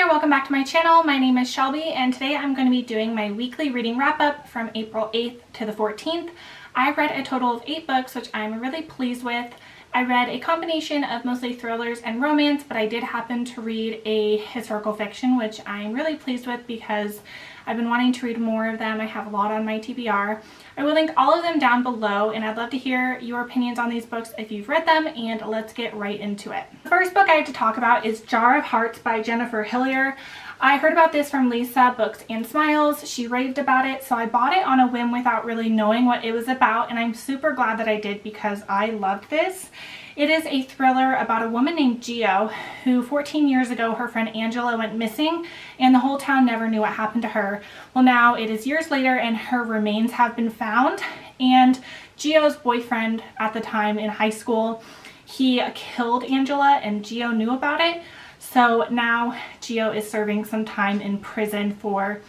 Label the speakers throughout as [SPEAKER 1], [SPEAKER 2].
[SPEAKER 1] there, welcome back to my channel. My name is Shelby and today I'm going to be doing my weekly reading wrap up from April 8th to the 14th. I read a total of 8 books, which I'm really pleased with. I read a combination of mostly thrillers and romance, but I did happen to read a historical fiction, which I'm really pleased with because I've been wanting to read more of them. I have a lot on my TBR. I will link all of them down below, and I'd love to hear your opinions on these books if you've read them, and let's get right into it. The first book I have to talk about is Jar of Hearts by Jennifer Hillier. I heard about this from Lisa Books and Smiles. She raved about it, so I bought it on a whim without really knowing what it was about, and I'm super glad that I did because I loved this. It is a thriller about a woman named Geo who 14 years ago her friend Angela went missing and the whole town never knew what happened to her. Well, now it is years later and her remains have been found, and Geo's boyfriend at the time in high school, he killed Angela and Geo knew about it. So now Geo is serving some time in prison for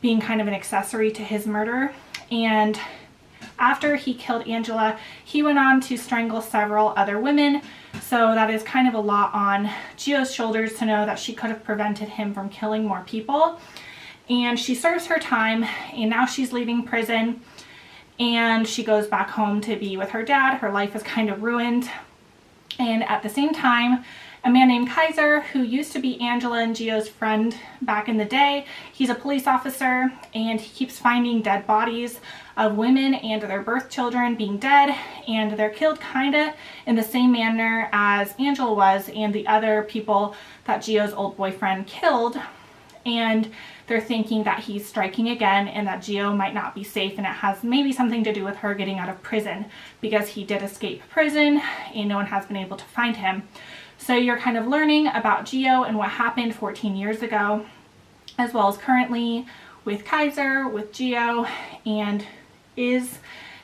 [SPEAKER 1] being kind of an accessory to his murder. And after he killed Angela, he went on to strangle several other women. So that is kind of a lot on Geo's shoulders to know that she could have prevented him from killing more people. And she serves her time, and now she's leaving prison and she goes back home to be with her dad. Her life is kind of ruined. And at the same time, a man named Kaiser, who used to be Angela and Geo's friend back in the day, he's a police officer and he keeps finding dead bodies of women and their birth children being dead, and they're killed kinda in the same manner as Angela was and the other people that Geo's old boyfriend killed. And they're thinking that he's striking again and that Geo might not be safe, and it has maybe something to do with her getting out of prison because he did escape prison and no one has been able to find him. So you're kind of learning about Geo and what happened 14 years ago, as well as currently with Kaiser, with Geo, and is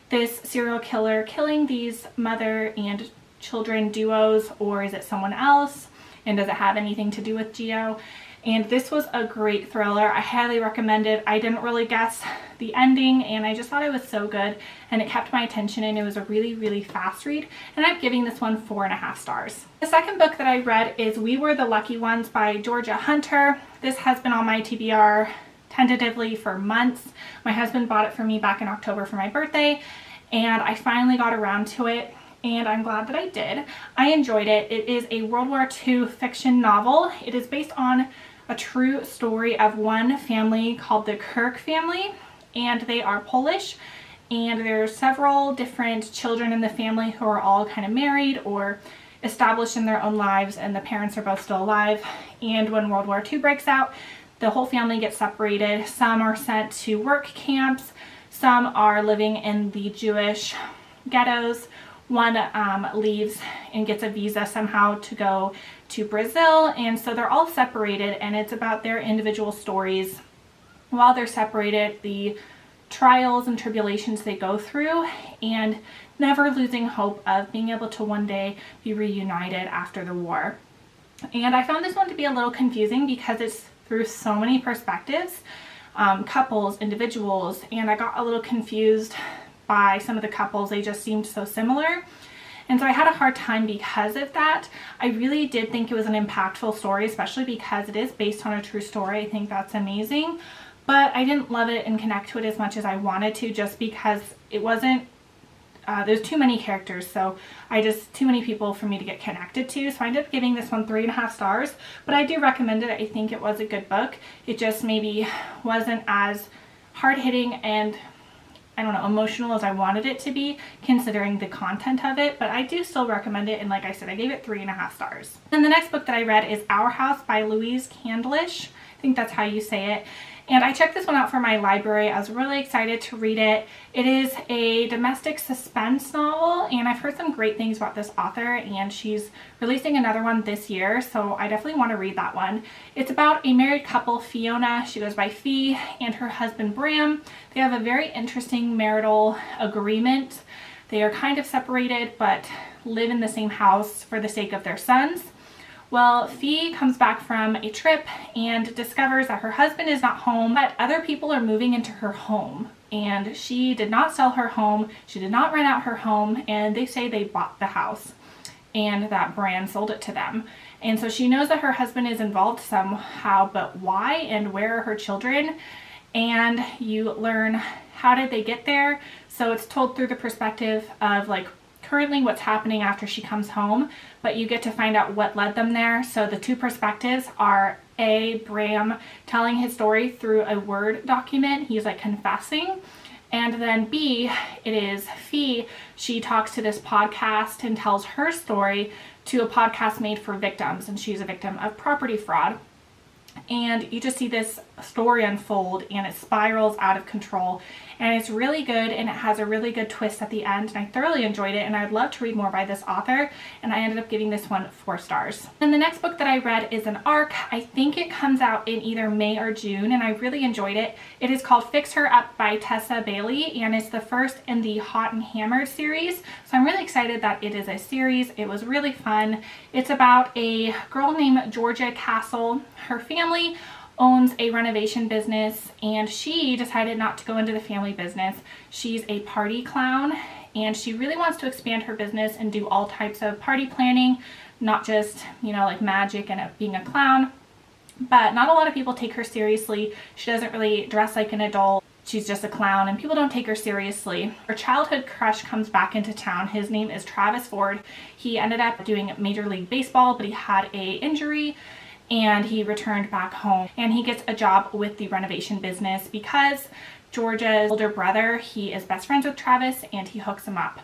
[SPEAKER 1] this serial killer killing these mother and children duos, or is it someone else? And does it have anything to do with Geo? And this was a great thriller. I highly recommend it. I didn't really guess the ending and I just thought it was so good and it kept my attention, and it was a really fast read, and I'm giving this one 4.5 stars. The second book that I read is We Were the Lucky Ones by Georgia Hunter. This has been on my TBR tentatively for months. My husband bought it for me back in October for my birthday, and I finally got around to it, and I'm glad that I did. I enjoyed it. It is a World War II fiction novel. It is based on a true story of one family called the Kirk family, and they are Polish, and there are several different children in the family who are all kind of married or established in their own lives, and the parents are both still alive. And when World War II breaks out, the whole family gets separated. Some are sent to work camps, some are living in the Jewish ghettos. One leaves and gets a visa somehow to go to Brazil, and so they're all separated, and it's about their individual stories while they're separated, the trials and tribulations they go through, and never losing hope of being able to one day be reunited after the war. And I found this one to be a little confusing because it's through so many perspectives, couples, individuals, and I got a little confused by some of the couples. They just seemed so similar, and so I had a hard time because of that. I really did think it was an impactful story, especially because it is based on a true story. I think that's amazing, but I didn't love it and connect to it as much as I wanted to, just because it wasn't there's too many characters, so too many people for me to get connected to, so I ended up giving this one 3.5 stars, but I do recommend it. I think it was a good book. It just maybe wasn't as hard-hitting and, I don't know, emotional as I wanted it to be considering the content of it, but I do still recommend it, and like I said, I gave it 3.5 stars. And the next book that I read is Our House by Louise Candlish. I think that's how you say it. And I checked this one out for my library. I was really excited to read it. It is a domestic suspense novel, and I've heard some great things about this author, and she's releasing another one this year, so I definitely want to read that one. It's about a married couple, Fiona, she goes by Fee, and her husband Bram. They have a very interesting marital agreement. They are kind of separated but live in the same house for the sake of their sons. Well, Fee comes back from a trip and discovers that her husband is not home, but other people are moving into her home. And she did not sell her home, she did not rent out her home, and they say they bought the house and that Bram sold it to them. And so she knows that her husband is involved somehow, but why and where are her children? And you learn how did they get there. So it's told through the perspective of like currently what's happening after she comes home, but you get to find out what led them there. So the two perspectives are A, Bram telling his story through a Word document. He's like confessing. And then B, it is Fee. She talks to this podcast and tells her story to a podcast made for victims, and she's a victim of property fraud. And you just see this story unfold, and it spirals out of control, and it's really good, and it has a really good twist at the end, and I thoroughly enjoyed it, and I'd love to read more by this author, and I ended up giving this one 4 stars. And the next book that I read is an ARC. I think it comes out in either May or June, and I really enjoyed it. It is called Fix Her Up by Tessa Bailey, and it's the first in the Hot and Hammered series, so I'm really excited that it is a series. It was really fun. It's about a girl named Georgia Castle. Her family owns a renovation business, and she decided not to go into the family business. She's a party clown, and she really wants to expand her business and do all types of party planning, not just, you know, like magic and being a clown. But not a lot of people take her seriously. She doesn't really dress like an adult. She's just a clown, and people don't take her seriously. Her childhood crush comes back into town. His name is Travis Ford. He ended up doing Major League Baseball, but he had a injury, and he returned back home, and he gets a job with the renovation business because Georgia's older brother, he is best friends with Travis, and he hooks him up.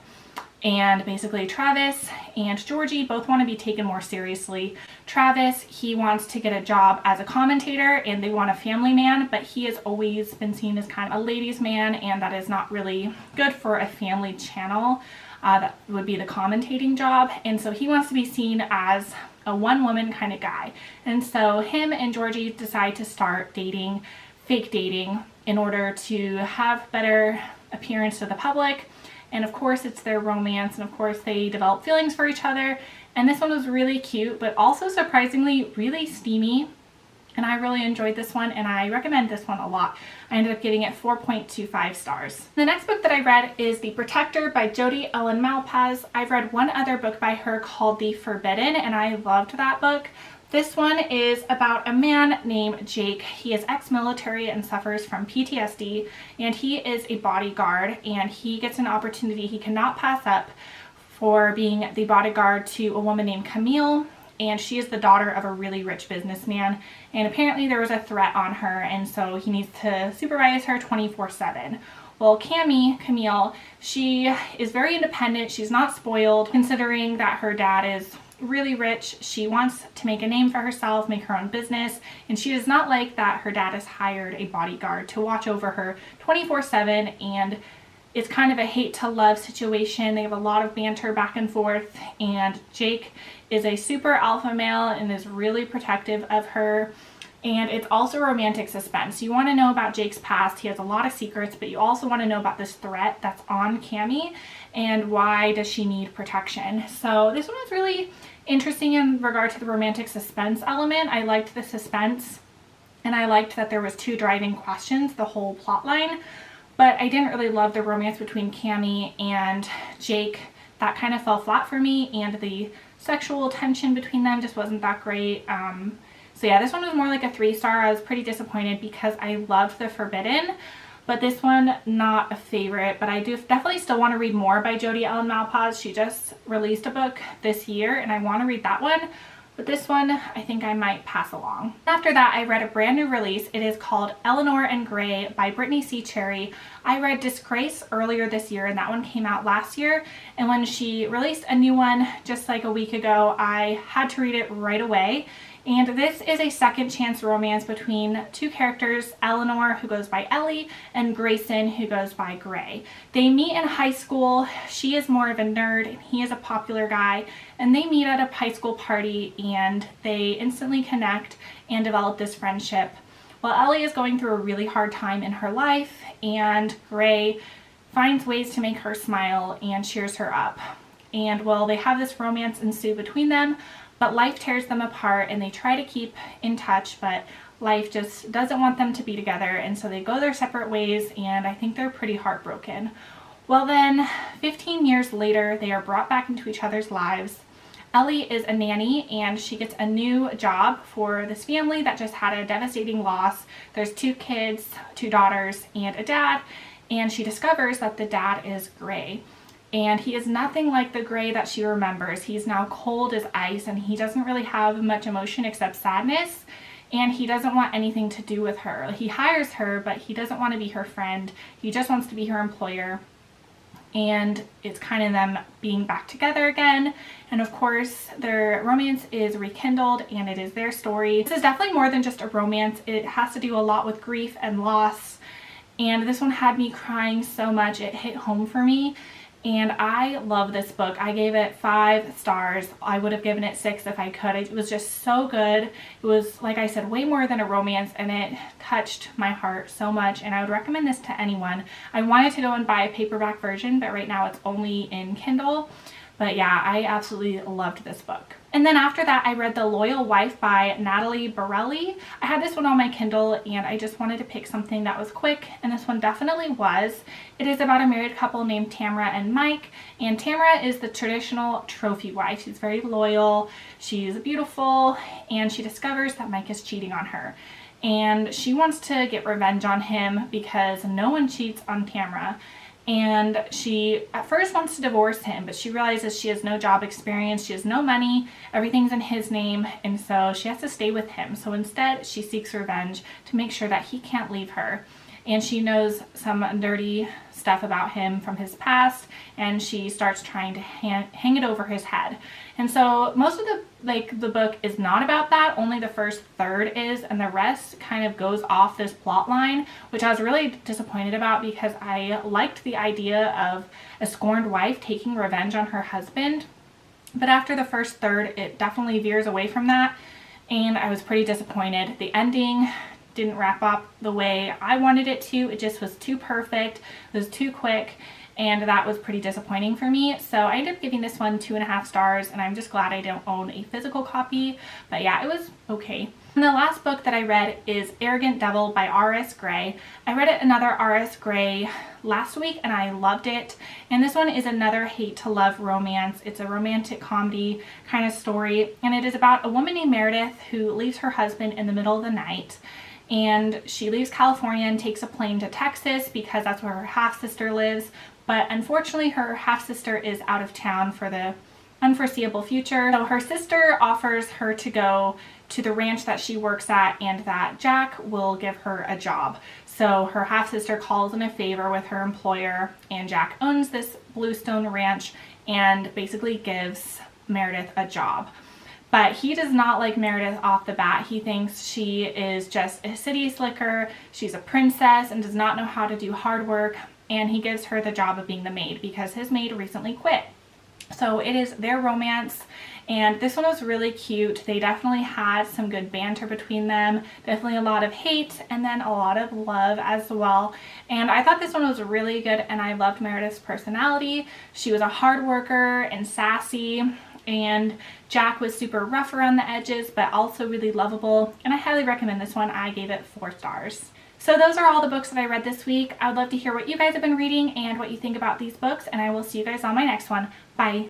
[SPEAKER 1] And basically Travis and Georgie both want to be taken more seriously. Travis, he wants to get a job as a commentator, and they want a family man, but he has always been seen as kind of a ladies' man, and that is not really good for a family channel. That would be the commentating job, and so he wants to be seen as a one-woman kind of guy. And so him and Georgie decide to start dating, fake dating, in order to have better appearance to the public. And of course it's their romance, and of course they develop feelings for each other. And this one was really cute, but also surprisingly really steamy, and I really enjoyed this one, and I recommend this one a lot. I ended up giving it 4.25 stars. The next book that I read is The Protector by Jodi Ellen Malpaz. I've read one other book by her called The Forbidden, and I loved that book. This one is about a man named Jake. He is ex-military and suffers from PTSD, and he is a bodyguard, and he gets an opportunity he cannot pass up for being the bodyguard to a woman named Camille, and she is the daughter of a really rich businessman, and apparently there was a threat on her, and so he needs to supervise her 24/7. Well, Camille, she is very independent. She's not spoiled, considering that her dad is really rich. She wants to make a name for herself, make her own business, and she does not like that her dad has hired a bodyguard to watch over her 24/7, and it's kind of a hate to love situation. They have a lot of banter back and forth, and Jake is a super alpha male and is really protective of her. And it's also romantic suspense. You want to know about Jake's past. He has a lot of secrets, but you also want to know about this threat that's on Cammy, and why does she need protection. So this one was really interesting in regard to the romantic suspense element. I liked the suspense, and I liked that there was 2 driving questions the whole plot line. But I didn't really love the romance between Cammy and Jake. That kind of fell flat for me, and the sexual tension between them just wasn't that great. So yeah, this one was more like a 3-star. I was pretty disappointed because I loved The Forbidden, but this one, not a favorite. But I do definitely still want to read more by Jodi Ellen Malpaz. She just released a book this year, and I want to read that one. But this one, I think I might pass along. After that, I read a brand new release. It is called Eleanor and Gray by Brittany C. Cherry. I read Disgrace earlier this year, and that one came out last year. And when she released a new one just like a week ago, I had to read it right away. And this is a second chance romance between 2 characters, Eleanor, who goes by Ellie, and Grayson, who goes by Gray. They meet in high school. She is more of a nerd, and he is a popular guy, and they meet at a high school party, and they instantly connect and develop this friendship. Well, Ellie is going through a really hard time in her life, and Gray finds ways to make her smile and cheers her up. And well, they have this romance ensue between them, but life tears them apart, and they try to keep in touch, but life just doesn't want them to be together, and so they go their separate ways, and I think they're pretty heartbroken. Well then, 15 years later, they are brought back into each other's lives. Ellie is a nanny and she gets a new job for this family that just had a devastating loss. There's 2 kids, 2 daughters, and a dad, and she discovers that the dad is gray. And he is nothing like the Gray that she remembers. He's now cold as ice and he doesn't really have much emotion except sadness. And he doesn't want anything to do with her. He hires her, but he doesn't want to be her friend. He just wants to be her employer. And it's kind of them being back together again. And of course, their romance is rekindled and it is their story. This is definitely more than just a romance. It has to do a lot with grief and loss. And this one had me crying so much. It hit home for me. And I love this book. I gave it 5 stars. I would have given it 6 if I could. It was just so good. It was, like I said, way more than a romance, and it touched my heart so much, and I would recommend this to anyone. I wanted to go and buy a paperback version, but right now it's only in Kindle. But yeah, I absolutely loved this book. And then after that, I read The Loyal Wife by Natalie Borelli. I had this one on my Kindle and I just wanted to pick something that was quick, and this one definitely was. It is about a married couple named Tamara and Mike, and Tamara is the traditional trophy wife. She's very loyal, she's beautiful, and she discovers that Mike is cheating on her. And she wants to get revenge on him because no one cheats on Tamara. And she at first wants to divorce him, but she realizes she has no job experience, she has no money, everything's in his name, and so she has to stay with him. So instead, she seeks revenge to make sure that he can't leave her. And she knows some dirty stuff about him from his past, and she starts trying to hang it over his head. And so most of the book is not about that. Only the first third is, and the rest kind of goes off this plot line, which I was really disappointed about because I liked the idea of a scorned wife taking revenge on her husband. But after the first third, it definitely veers away from that, and I was pretty disappointed. The ending didn't wrap up the way I wanted it to. It just was too perfect. It was too quick, and that was pretty disappointing for me. So I ended up giving this one 2.5 stars, and I'm just glad I don't own a physical copy. But yeah, it was okay. And the last book that I read is Arrogant Devil by R.S. Gray. I read another R.S. Gray last week and I loved it. And this one is another hate to love romance. It's a romantic comedy kind of story, and it is about a woman named Meredith who leaves her husband in the middle of the night. And she leaves California and takes a plane to Texas because that's where her half-sister lives. But unfortunately, her half-sister is out of town for the unforeseeable future. So her sister offers her to go to the ranch that she works at and that Jack will give her a job. So her half-sister calls in a favor with her employer, and Jack owns this Bluestone ranch and basically gives Meredith a job. But he does not like Meredith off the bat. He thinks she is just a city slicker, she's a princess and does not know how to do hard work, and he gives her the job of being the maid because his maid recently quit. So it is their romance, and this one was really cute. They definitely had some good banter between them, definitely a lot of hate and then a lot of love as well. And I thought this one was really good, and I loved Meredith's personality. She was a hard worker and sassy, and Jack was super rough around the edges but also really lovable, and I highly recommend this one. I gave it 4 stars. So those are all the books that I read this week. I would love to hear what you guys have been reading and what you think about these books, and I will see you guys on my next one. Bye!